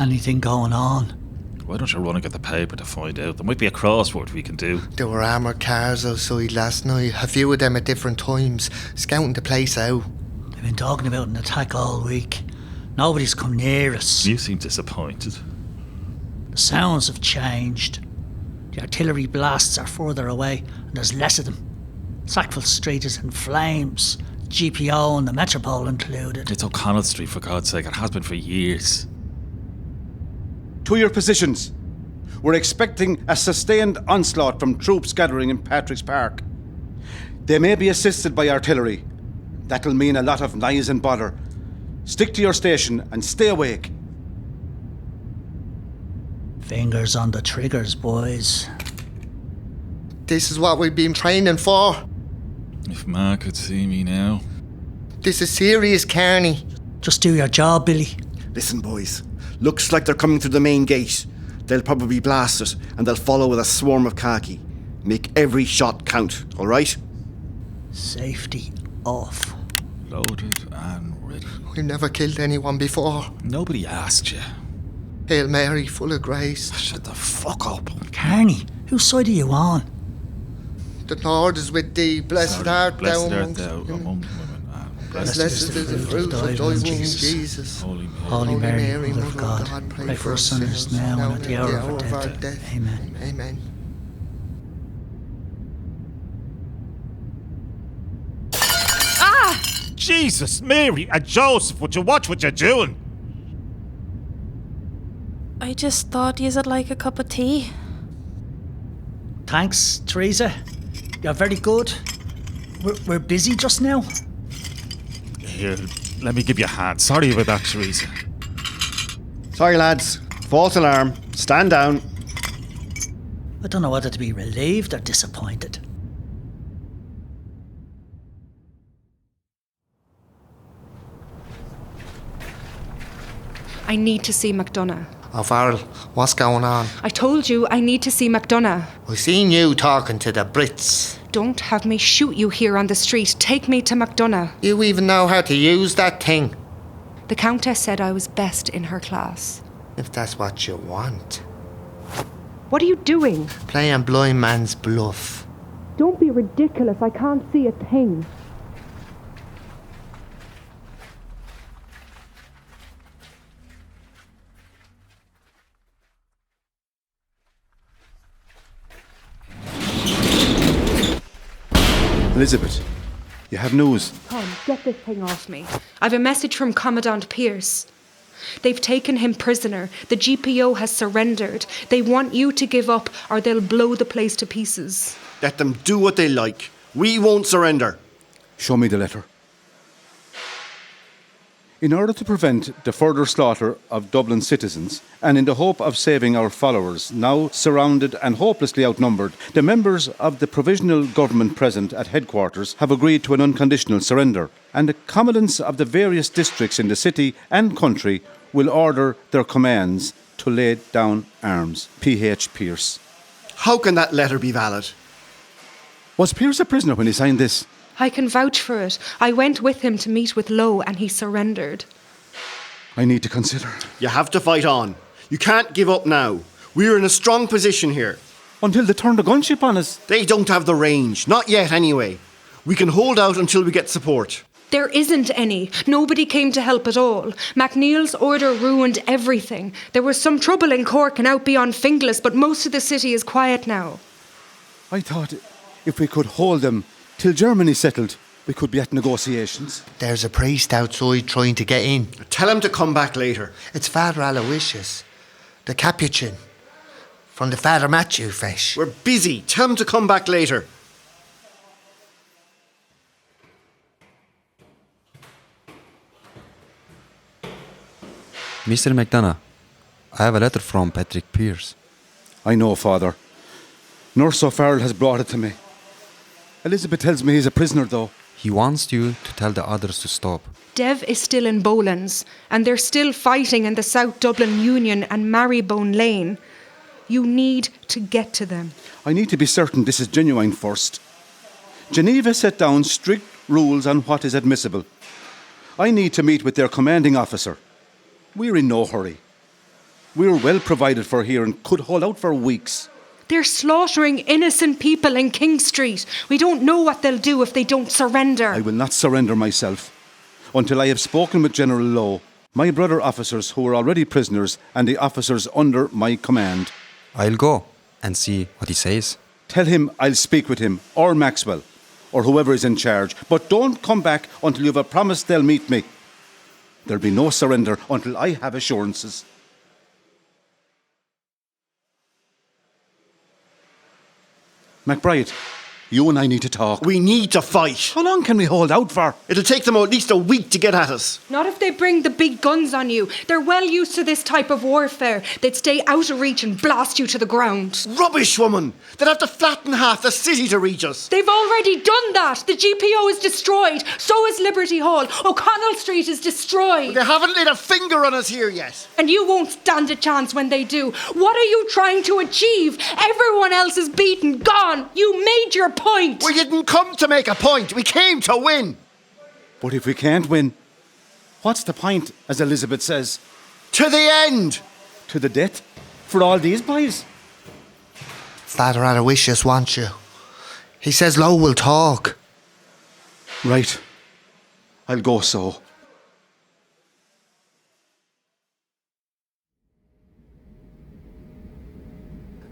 Anything going on? Why don't you run and get the paper to find out? There might be a crossword we can do. There were armoured cars outside last night. A few of them at different times, scouting the place out. They've been talking about an attack all week. Nobody's come near us. You seem disappointed. The sounds have changed. The artillery blasts are further away and there's less of them. Sackville Street is in flames. GPO and the Metropole included. It's O'Connell Street, for God's sake. It has been for years. To your positions. We're expecting a sustained onslaught from troops gathering in Patrick's Park. They may be assisted by artillery. That'll mean a lot of noise and bother. Stick to your station and stay awake. Fingers on the triggers, boys. This is what we've been training for. If Ma could see me now. This is serious, Kearney. Just do your job, Billy. Listen, boys. Looks like they're coming through the main gate. They'll probably blast it, and they'll follow with a swarm of khaki. Make every shot count, all right? Safety off. Loaded and ready. We've never killed anyone before. Nobody asked you. Hail Mary, full of grace. Shut the fuck up. Kearney, whose side are you on? The Lord is with thee. Blessed art thou amongst women. Blessed is the fruit of thy womb, Jesus. Holy Mary, Mother of God, pray for us sinners now and at the hour of our death. Amen. Amen. Ah! Jesus, Mary and Joseph, would you watch what you're doing? I just thought you'd like a cup of tea. Thanks, Teresa. You're very good. We're busy just now. Here, let me give you a hand. Sorry about that, Teresa. Sorry, lads. False alarm. Stand down. I don't know whether to be relieved or disappointed. I need to see MacDonagh. Oh, Farrell, what's going on? I told you I need to see MacDonagh. I seen you talking to the Brits. Don't have me shoot you here on the street. Take me to MacDonagh. You even know how to use that thing? The Countess said I was best in her class. If that's what you want. What are you doing? Playing blind man's bluff. Don't be ridiculous. I can't see a thing. Elizabeth, you have news. Tom, get this thing off me. I've a message from Commandant Pierce. They've taken him prisoner. The GPO has surrendered. They want you to give up or they'll blow the place to pieces. Let them do what they like. We won't surrender. Show me the letter. In order to prevent the further slaughter of Dublin citizens, and in the hope of saving our followers, now surrounded and hopelessly outnumbered, the members of the provisional government present at headquarters have agreed to an unconditional surrender, and the commandants of the various districts in the city and country will order their commands to lay down arms. P.H. Pierce. How can that letter be valid? Was Pierce a prisoner when he signed this? I can vouch for it. I went with him to meet with Lowe and he surrendered. I need to consider. You have to fight on. You can't give up now. We're in a strong position here. Until they turn the gunship on us. They don't have the range. Not yet, anyway. We can hold out until we get support. There isn't any. Nobody came to help at all. MacNeill's order ruined everything. There was some trouble in Cork and out beyond Finglas, but most of the city is quiet now. I thought if we could hold them till Germany settled. We could be at negotiations. There's a priest outside trying to get in. Tell him to come back later. It's Father Aloysius, the Capuchin, from the Father Matthew fish. We're busy. Tell him to come back later. Mr. MacDonagh, I have a letter from Patrick Pearse. I know, Father. Nurse O'Farrell has brought it to me. Elizabeth tells me he's a prisoner, though. He wants you to tell the others to stop. Dev is still in Boland's, and they're still fighting in the South Dublin Union and Marybone Lane. You need to get to them. I need to be certain this is genuine first. Geneva set down strict rules on what is admissible. I need to meet with their commanding officer. We're in no hurry. We're well provided for here and could hold out for weeks. They're slaughtering innocent people in King Street. We don't know what they'll do if they don't surrender. I will not surrender myself until I have spoken with General Lowe, my brother officers who are already prisoners, and the officers under my command. I'll go and see what he says. Tell him I'll speak with him, or Maxwell, or whoever is in charge. But don't come back until you've a promise they'll meet me. There'll be no surrender until I have assurances. McBride, you and I need to talk. We need to fight. How long can we hold out for? It'll take them at least a week to get at us. Not if they bring the big guns on you. They're well used to this type of warfare. They'd stay out of reach and blast you to the ground. Rubbish, woman! They'd have to flatten half the city to reach us. They've already done that. The GPO is destroyed. So is Liberty Hall. O'Connell Street is destroyed. They haven't laid a finger on us here yet. And you won't stand a chance when they do. What are you trying to achieve? Everyone else is beaten, gone. You made your point. We didn't come to make a point. We came to win. But if we can't win, what's the point, as Elizabeth says? To the end. To the death? For all these boys? Father Aloysius wants you. He says Lowe will talk. Right. I'll go so.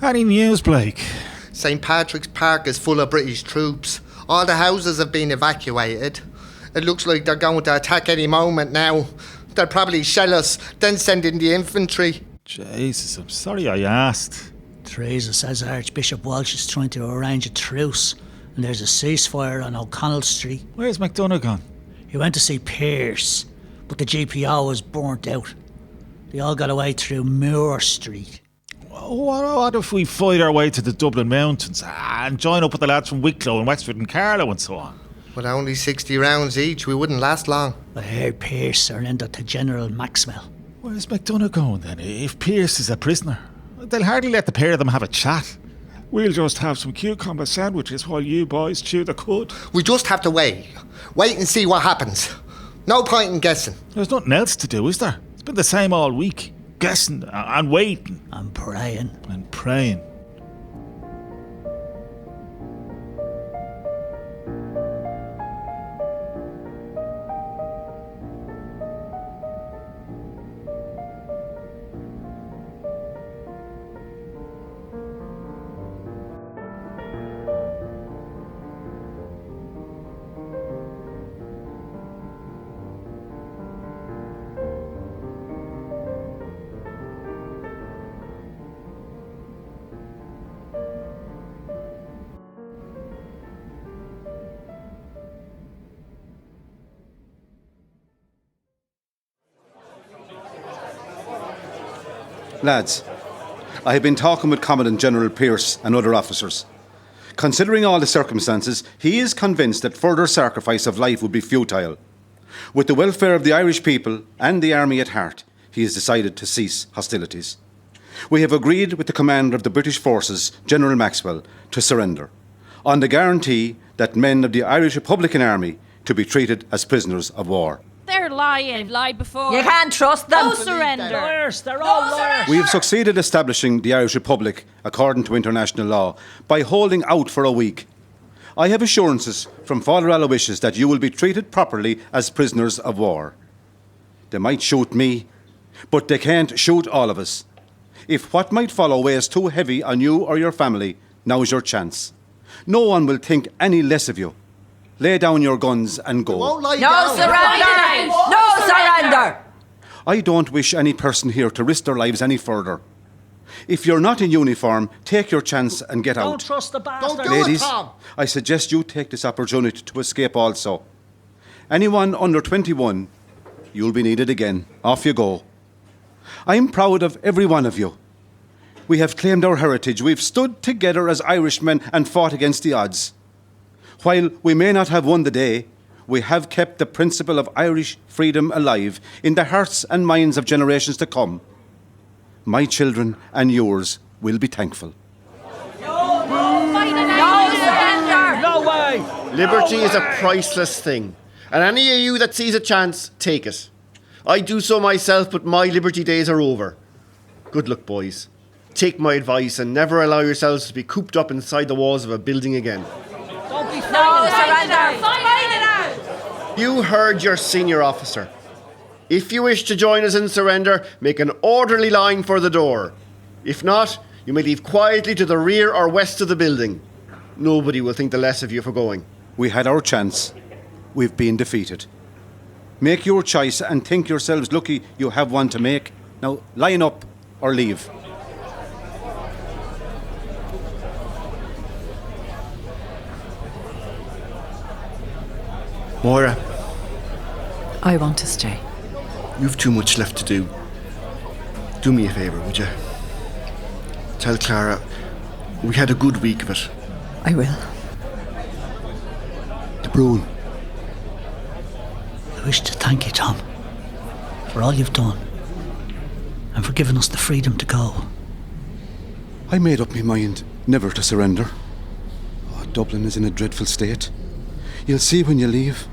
Any news, Blake? St. Patrick's Park is full of British troops. All the houses have been evacuated. It looks like they're going to attack any moment now. They'll probably shell us, then send in the infantry. Jesus, I'm sorry I asked. Teresa says Archbishop Walsh is trying to arrange a truce, and there's a ceasefire on O'Connell Street. Where's MacDonagh gone? He went to see Pearse, but the GPO was burnt out. They all got away through Moore Street. What if we fight our way to the Dublin mountains and join up with the lads from Wicklow and Wexford and Carlow and so on? With only 60 rounds each, we wouldn't last long. I heard Pearse surrendered to General Maxwell. Where's MacDonagh going then? If Pearse is a prisoner, they'll hardly let the pair of them have a chat. We'll just have some cucumber sandwiches while you boys chew the cud. We just have to wait. Wait and see what happens. No point in guessing. There's nothing else to do, is there? It's been the same all week. Guessing and waiting. And praying. And praying. Lads, I have been talking with Commandant General Pearse and other officers. Considering all the circumstances, he is convinced that further sacrifice of life would be futile. With the welfare of the Irish people and the army at heart, he has decided to cease hostilities. We have agreed with the commander of the British forces, General Maxwell, to surrender, on the guarantee that men of the Irish Republican Army to be treated as prisoners of war. They're lying. They've lied before. You can't trust them. No surrender. Liars, they're all liars. We have succeeded establishing the Irish Republic according to international law by holding out for a week. I have assurances from Father Aloysius that you will be treated properly as prisoners of war. They might shoot me, but they can't shoot all of us. If what might follow weighs too heavy on you or your family, now's your chance. No one will think any less of you. lay down your guns and go. No surrender! No surrender! I don't wish any person here to risk their lives any further. If you're not in uniform, take your chance and get out. Don't trust the bastard. Ladies, I suggest you take this opportunity to escape also. Anyone under 21, you'll be needed again. Off you go. I'm proud of every one of you. We have claimed our heritage. We've stood together as Irishmen and fought against the odds. While we may not have won the day, we have kept the principle of Irish freedom alive in the hearts and minds of generations to come. My children and yours will be thankful. No surrender! No way! Liberty is a priceless thing, and any of you that sees a chance, take it. I do so myself, but my liberty days are over. Good luck, boys. Take my advice and never allow yourselves to be cooped up inside the walls of a building again. Don't be No surrender! Fight it out! You heard your senior officer. If you wish to join us in surrender, make an orderly line for the door. If not, you may leave quietly to the rear or west of the building. Nobody will think the less of you for going. We had our chance. We've been defeated. Make your choice and think yourselves lucky you have one to make. Now, line up or leave. Moira, I want to stay. you've too much left to do. Do me a favour, would you? Tell Clara we had a good week of it. I will. De Bruyne. I wish to thank you, Tom, for all you've done and for giving us the freedom to go. I made up my mind never to surrender. Oh, Dublin is in a dreadful state. You'll see when you leave.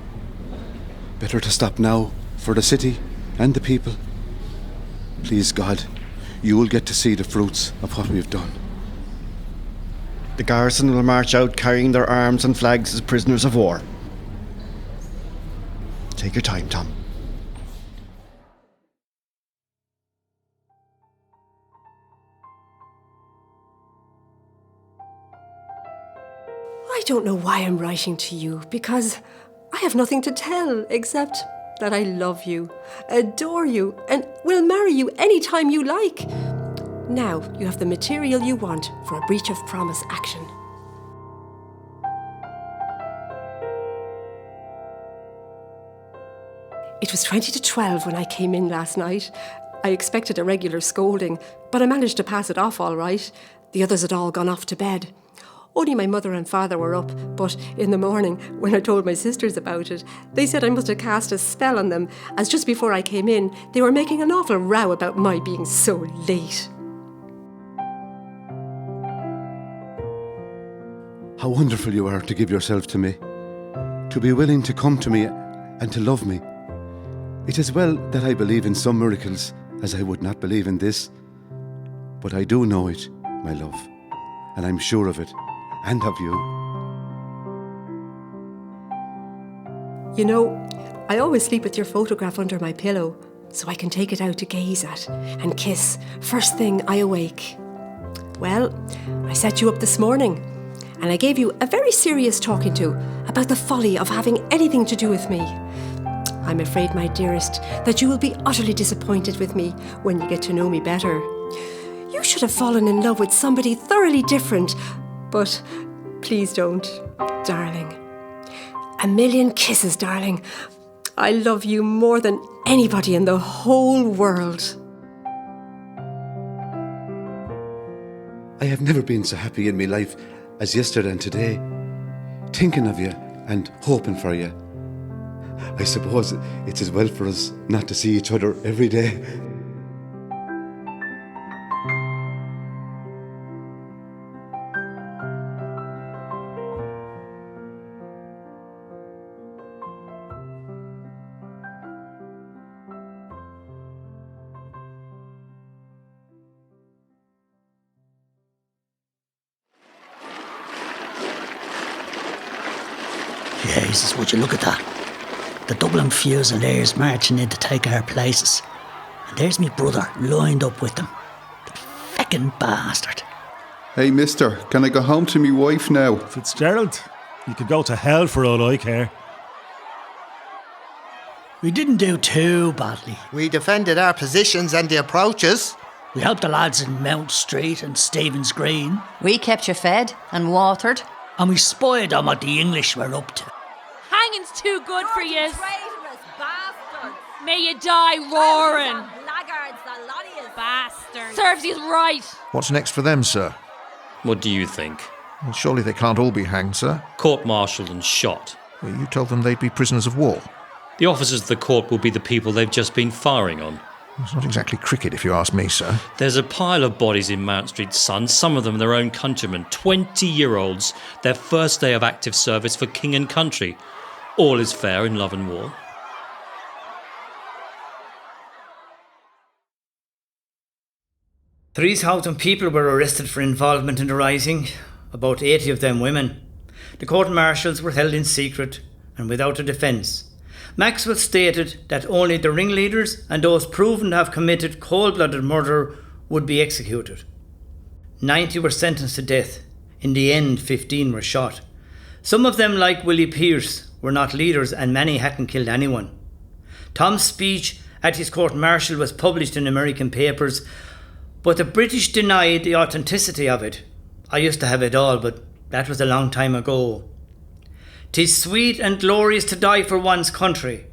Better to stop now for the city and the people. Please God, you will get to see the fruits of what we've done. The garrison will march out carrying their arms and flags as prisoners of war. Take your time, Tom. I don't know why I'm writing to you, because I have nothing to tell except that I love you, adore you, and will marry you any time you like. Now you have the material you want for a breach of promise action. It was 20 to 12 when I came in last night. I expected a regular scolding, but I managed to pass it off all right. The others had all gone off to bed. Only my mother and father were up, but in the morning, when I told my sisters about it, they said I must have cast a spell on them, as just before I came in, they were making an awful row about my being so late. How wonderful you are to give yourself to me, to be willing to come to me and to love me. It is well that I believe in some miracles, as I would not believe in this. But I do know it, my love, and I'm sure of it, and of you. You know, I always sleep with your photograph under my pillow, so I can take it out to gaze at and kiss first thing I awake. Well, I set you up this morning, and I gave you a very serious talking to about the folly of having anything to do with me. I'm afraid, my dearest, that you will be utterly disappointed with me when you get to know me better. You should have fallen in love with somebody thoroughly different, but please don't, darling. A million kisses, darling. I love you more than anybody in the whole world. I have never been so happy in my life as yesterday and today, thinking of you and hoping for you. I suppose it's as well for us not to see each other every day. Jesus, would you look at that? The Dublin Fusiliers marching in to take our places. And there's me brother lined up with them. The feckin' bastard. Hey, mister, can I go home to me wife now? Fitzgerald, You could go to hell for all I care. We didn't do too badly. We defended our positions and the approaches. We helped the lads in Mount Street and Stevens Green. We kept you fed and watered. And we spied on what the English were up to. Hanging's too good for you. May you die roaring. Bastards. Serves you right. What's next for them, sir? What do you think? Well, surely they can't all be hanged, sir. Court-martialed and shot. Well, you told them they'd be prisoners of war. The officers of the court will be the people they've just been firing on. It's not exactly cricket, if you ask me, sir. There's a pile of bodies in Mount Street, son, some of them their own countrymen, 20-year-olds, their first day of active service for king and country. All is fair in love and war. Three thousand people were arrested for involvement in the rising, about 80 of them women. The court-martials were held in secret and without a defence. Maxwell stated that only the ringleaders and those proven to have committed cold-blooded murder would be executed. 90 were sentenced to death. In the end, 15 were shot. Some of them, like Willie Pearce, were not leaders and many hadn't killed anyone. Tom's speech at his court-martial was published in American papers, but the British denied the authenticity of it. I used to have it all, but that was a long time ago. 'Tis sweet and glorious to die for one's country.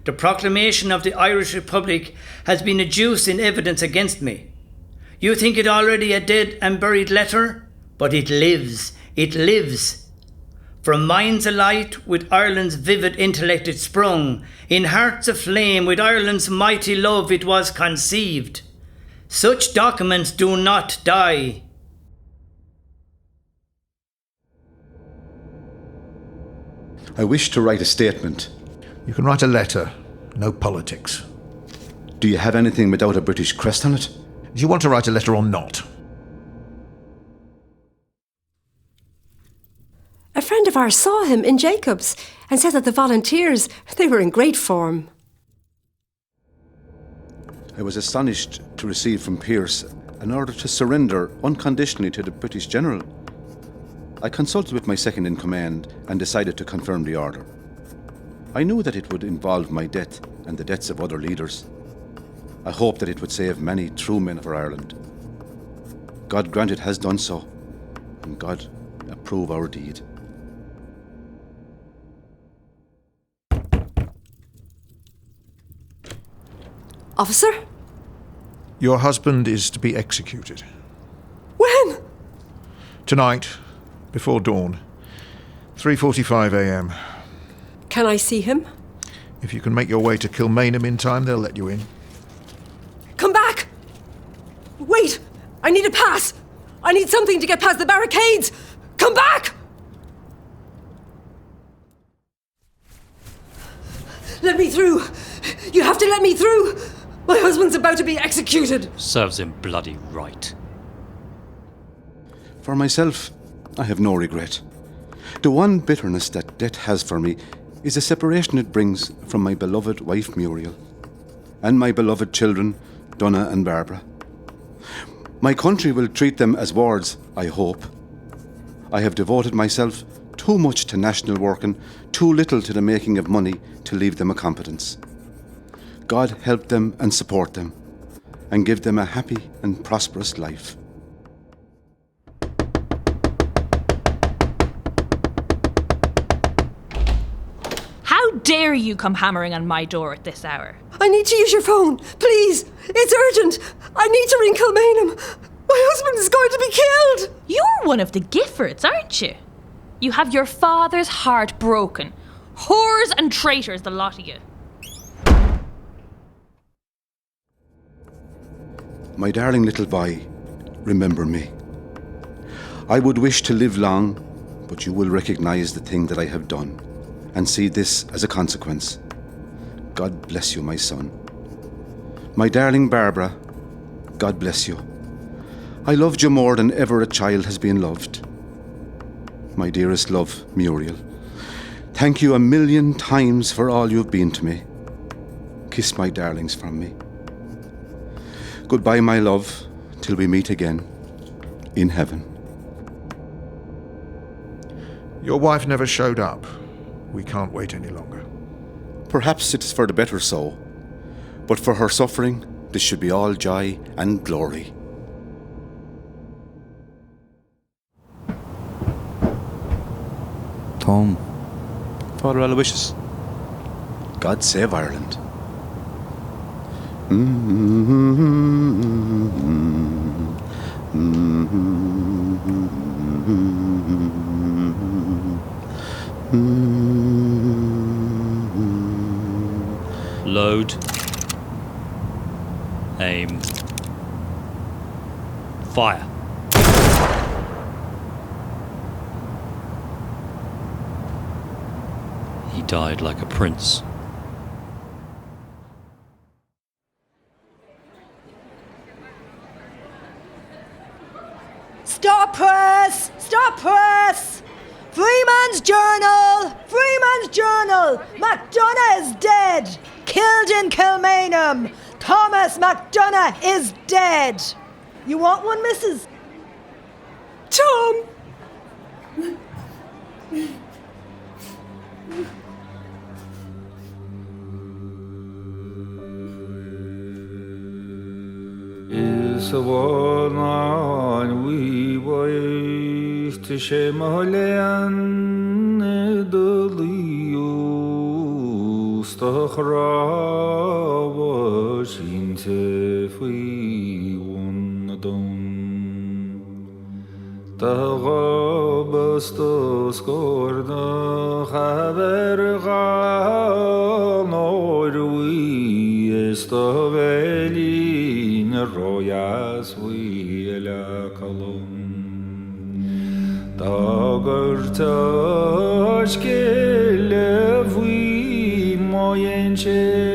The proclamation of the Irish Republic has been adduced in evidence against me. You think it already a dead and buried letter? But it lives, it lives. From minds alight with Ireland's vivid intellect it sprung. In hearts aflame with Ireland's mighty love it was conceived. Such documents do not die. I wish to write a statement. You can write a letter. No politics. Do you have anything without a British crest on it? Do you want to write a letter or not? A friend of ours saw him in Jacobs and said that the volunteers, they were in great form. I was astonished to receive from Pearce an order to surrender unconditionally to the British General. I consulted with my second in command and decided to confirm the order. I knew that it would involve my death and the deaths of other leaders. I hoped that it would save many true men for Ireland. God grant it has done so, and God approve our deed. Officer? Your husband is to be executed. When? Tonight, before dawn. 3:45 a.m. Can I see him? If you can make your way to Kilmainham in time, they'll let you in. Come back! Wait! I need a pass! I need something to get past the barricades! Come back! Let me through! You have to let me through! My husband's about to be executed! Serves him bloody right. For myself, I have no regret. The one bitterness that death has for me is the separation it brings from my beloved wife Muriel and my beloved children, Donna and Barbara. My country will treat them as wards, I hope. I have devoted myself too much to national work and too little to the making of money to leave them a competence. God help them and support them, and give them a happy and prosperous life. How dare you come hammering on my door at this hour? I need to use your phone, please! It's urgent! I need to ring Kilmainham! My husband is going to be killed! You're one of the Giffords, aren't you? You have your father's heart broken. Whores and traitors, the lot of you. My darling little boy, remember me. I would wish to live long, but you will recognize the thing that I have done and see this as a consequence. God bless you, my son. My darling Barbara, God bless you. I loved you more than ever a child has been loved. My dearest love, Muriel, thank you a million times for all you've been to me. Kiss my darlings from me. Goodbye, my love, till we meet again in heaven. Your wife never showed up. We can't wait any longer. Perhaps it is for the better so, but for her suffering, this should be all joy and glory. Tom, Father Aloysius. God save Ireland. Load. Aim. Fire. He died like a prince. Stop press! Stop press! Freeman's Journal! Freeman's Journal! MacDonagh is dead! Killed in Kilmainham! Thomas MacDonagh is dead! You want one, missus? Tom! Is a one on we boys to Shemalean the Leo Stachrawas into we one done. Tagabastos Gorda Habergan or we Estavelin Royas we la column. Tagartash Kelev we moyenche.